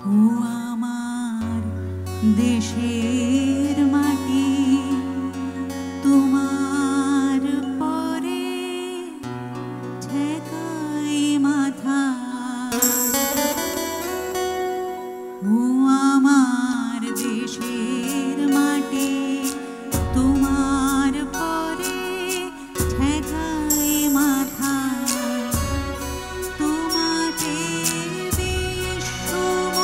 ও আমার দেশের মাটি, তোমার পরে ঠেকাই মাথা। ও আমার দেশের মাটি, তোমার পরে ঠেকাই মাথা। তোমাকে বিশ্বময়ী,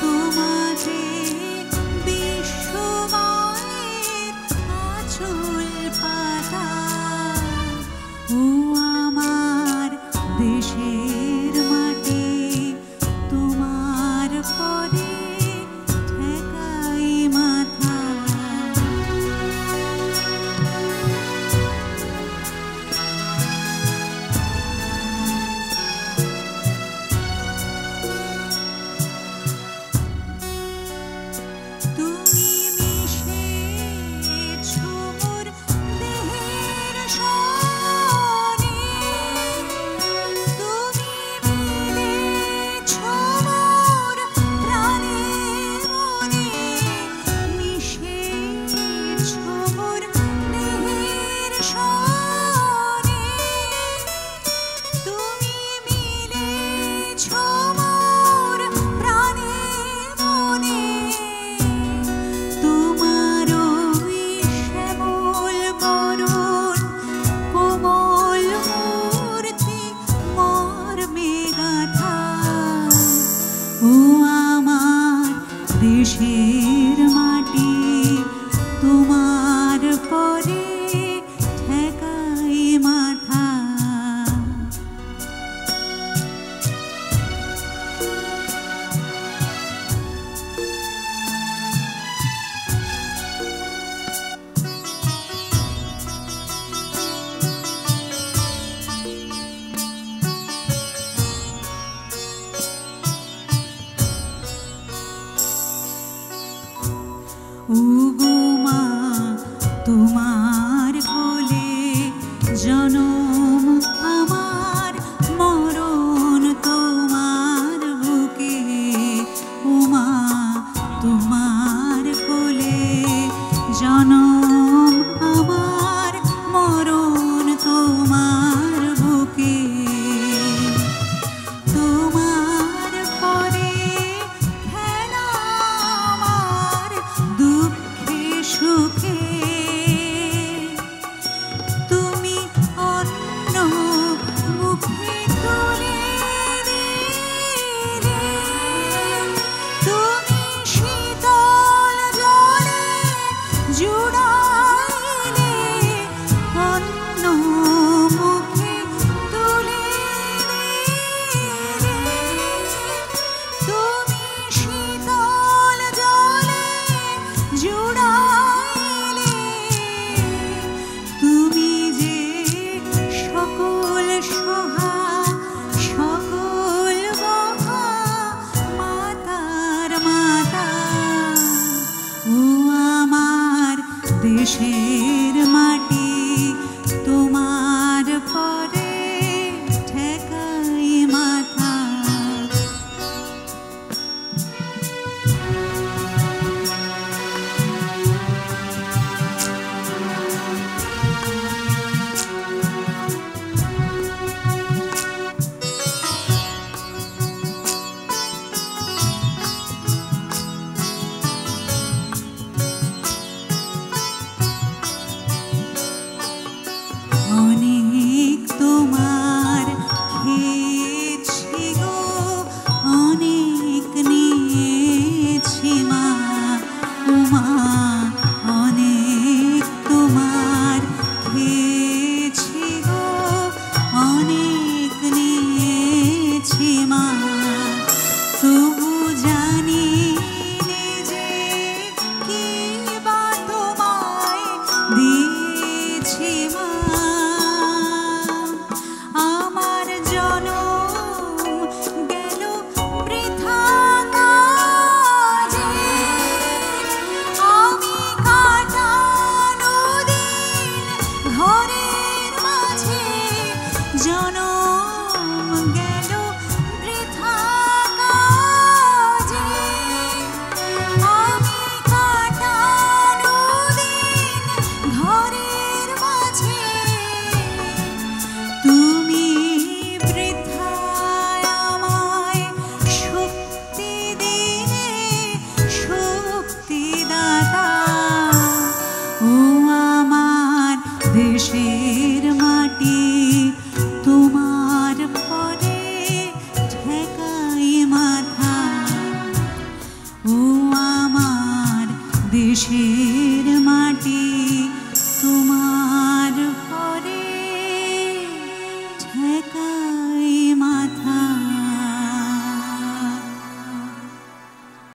তোমাকে বিশ্বময়ের আঁচল পাতা। ও আমার দেশের মাটি, তোমার পরে ঠেকাই মাথা। তুমি মিশেছো মোর দেহের সনে, তুমি মিলেছো মোর প্রাণে মনে। মিশেছো মোর দেহের সনে, তুমি মিলেছো মোর প্রাণে মনে। তোমার ওই শ্যামল বরণ কোমল মূর্তি মর্মে গাঁথা। ও আমার দেশের মাটি, তোমার পরে ঠেকাই মাথা। ওগো মা, তোমার কোলে জনম আমার, মরণ তোমার বুকে। ও মা, তোমার কোলে জনম আমার, মরণ তোমার বুকে। তোমার পরে খেলা আমার, দুঃখে বুকের মাটি তোমার ঘরে